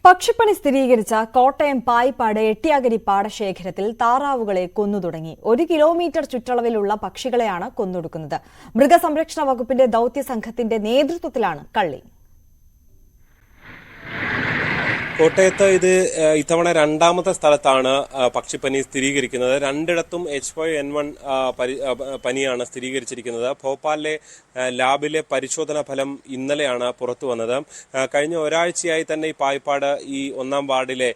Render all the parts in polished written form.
പക്ഷിപ്പനി സ്ഥിരീകരിച്ച കോട്ടയം പായിപ്പാട് എട്ടിയാഗിരി പാടശേഖരത്തിൽ താറാവുകളെ കൊന്നുതുടങ്ങി. 1 കിലോമീറ്റർ ചുറ്റളവിലുള്ള പക്ഷികളെയാണ് കൊന്നൊടുക്കുന്നത്. മൃഗസംരക്ഷണ വകുപ്പിന്റെ ദൌത്യസംഘത്തിന്റെ നേതൃത്വത്തിലാണ് കള്ളി. കോട്ടയത്ത് ഇത് ഇത്തവണ രണ്ടാമത്തെ സ്ഥലത്താണ് പക്ഷിപ്പനി സ്ഥിരീകരിക്കുന്നത്. രണ്ടിടത്തും H5N1 പനിയാണ് സ്ഥിരീകരിച്ചിരിക്കുന്നത്. ഭോപ്പാലിലെ ലാബിലെ പരിശോധനാ ഫലം ഇന്നലെയാണ് പുറത്തു വന്നത്. കഴിഞ്ഞ ഒരാഴ്ചയായി തന്നെ ഈ പായിപ്പാട് ഈ 1-ാം വാർഡിലെ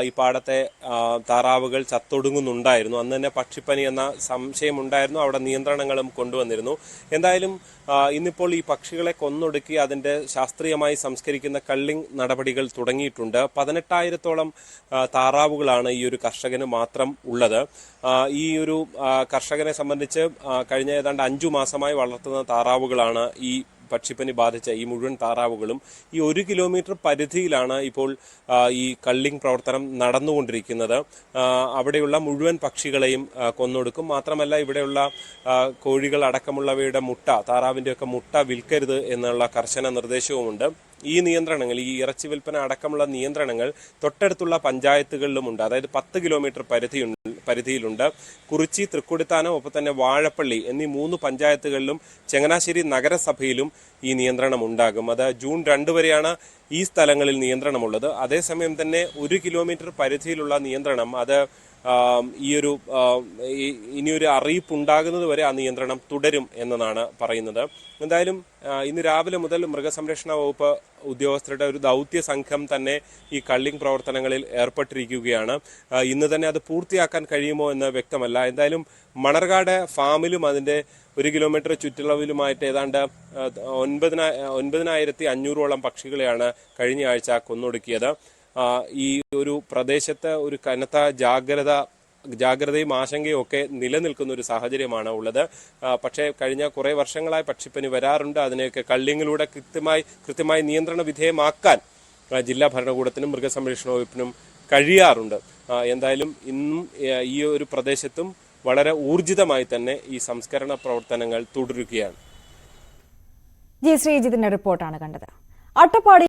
ഈ പാടത്തെ താറാവുകൾ ചത്തൊടുങ്ങുന്നുണ്ടായിരുന്നു. അന്ന് തന്നെ പക്ഷിപ്പനി എന്ന സംശയമുണ്ടായിരുന്നു. അവിടെ നിയന്ത്രണങ്ങളും കൊണ്ടുവന്നിരുന്നു. എന്തായാലും ഇന്നിപ്പോൾ ഈ പക്ഷികളെ കൊന്നൊടുക്കി അതിന്റെ ശാസ്ത്രീയമായി സംസ്കരിക്കുന്ന കള്ളിംഗ് നടപടികൾ തുടങ്ങിയിട്ടുണ്ട്. 18,000-ഓളം താറാവുകളാണ് ഈ ഒരു കർഷകന് മാത്രം ഉള്ളത്. ഈ ഒരു കർഷകനെ സംബന്ധിച്ച് കഴിഞ്ഞ ഏതാണ്ട് 5 മാസമായി വളർത്തുന്ന താറാവുകളാണ് ഈ പക്ഷിപ്പനി ബാധിച്ച ഈ മുഴുവൻ താറാവുകളും. ഈ 1 കിലോമീറ്റർ പരിധിയിലാണ് ഇപ്പോൾ ഈ കള്ളിംഗ് പ്രവർത്തനം നടന്നുകൊണ്ടിരിക്കുന്നത്. അവിടെയുള്ള മുഴുവൻ പക്ഷികളെയും കൊന്നൊടുക്കും. മാത്രമല്ല ഇവിടെയുള്ള കോഴികൾ അടക്കമുള്ളവയുടെ മുട്ട, താറാവിൻ്റെയൊക്കെ മുട്ട വിൽക്കരുത് എന്നുള്ള കർശന നിർദ്ദേശവുമുണ്ട്. ഈ നിയന്ത്രണങ്ങൾ, ഈ ഇറച്ചി വിൽപ്പന അടക്കമുള്ള നിയന്ത്രണങ്ങൾ തൊട്ടടുത്തുള്ള പഞ്ചായത്തുകളിലുമുണ്ട്. അതായത് 10 കിലോമീറ്റർ പരിധിയിലുണ്ട്. കുറിച്ചി, തൃക്കൊടിത്താനം, ഒപ്പം തന്നെ വാഴപ്പള്ളി എന്നീ 3 പഞ്ചായത്തുകളിലും ചങ്ങനാശ്ശേരി നഗരസഭയിലും ഈ നിയന്ത്രണം ഉണ്ടാകും. അത് ജൂൺ 2 വരെയാണ് ഈ സ്ഥലങ്ങളിൽ നിയന്ത്രണമുള്ളത്. അതേസമയം തന്നെ 1 കിലോമീറ്റർ പരിധിയിലുള്ള നിയന്ത്രണം അത് ഇനിയൊരു അറിയിപ്പ് ഉണ്ടാകുന്നത് വരെ ആ നിയന്ത്രണം തുടരും എന്നതാണ് പറയുന്നത്. എന്തായാലും ഇന്ന് രാവിലെ മുതൽ മൃഗസംരക്ഷണ വകുപ്പ് ഉദ്യോഗസ്ഥരുടെ ഒരു ദൗത്യ സംഘം തന്നെ ഈ കള്ളിംഗ് പ്രവർത്തനങ്ങളിൽ ഏർപ്പെട്ടിരിക്കുകയാണ്. ഇന്ന് തന്നെ അത് പൂർത്തിയാക്കാൻ കഴിയുമോ എന്ന് വ്യക്തമല്ല. എന്തായാലും മണർകാട് ഫാമിലും അതിന്റെ 1 കിലോമീറ്റർ ചുറ്റളവിലുമായിട്ട് ഏതാണ്ട് 9,500-ഓളം പക്ഷികളെയാണ് കഴിഞ്ഞ ആഴ്ച കൊന്നൊടുക്കിയത്. ഈ ഒരു പ്രദേശത്ത് ഒരു കനത്ത ജാഗ്രതയും ആശങ്കയും ഒക്കെ നിലനിൽക്കുന്ന ഒരു സാഹചര്യമാണ് ഉള്ളത്. പക്ഷേ കഴിഞ്ഞ കുറെ വർഷങ്ങളായി പക്ഷിപ്പനി വരാറുണ്ട്. അതിനെയൊക്കെ കള്ളിങ്ങിലൂടെ കൃത്യമായി നിയന്ത്രണ വിധേയമാക്കാൻ ജില്ലാ ഭരണകൂടത്തിനും മൃഗസംരക്ഷണ വകുപ്പിനും കഴിയാറുണ്ട്. എന്തായാലും ഇന്നും ഈ ഒരു പ്രദേശത്തും വളരെ ഊർജിതമായി തന്നെ ഈ സംസ്കരണ പ്രവർത്തനങ്ങൾ തുടരുകയാണ്. ജി ശ്രീജിത്തിന്റെ റിപ്പോർട്ടാണ് കണ്ടത്. അട്ടപ്പാടി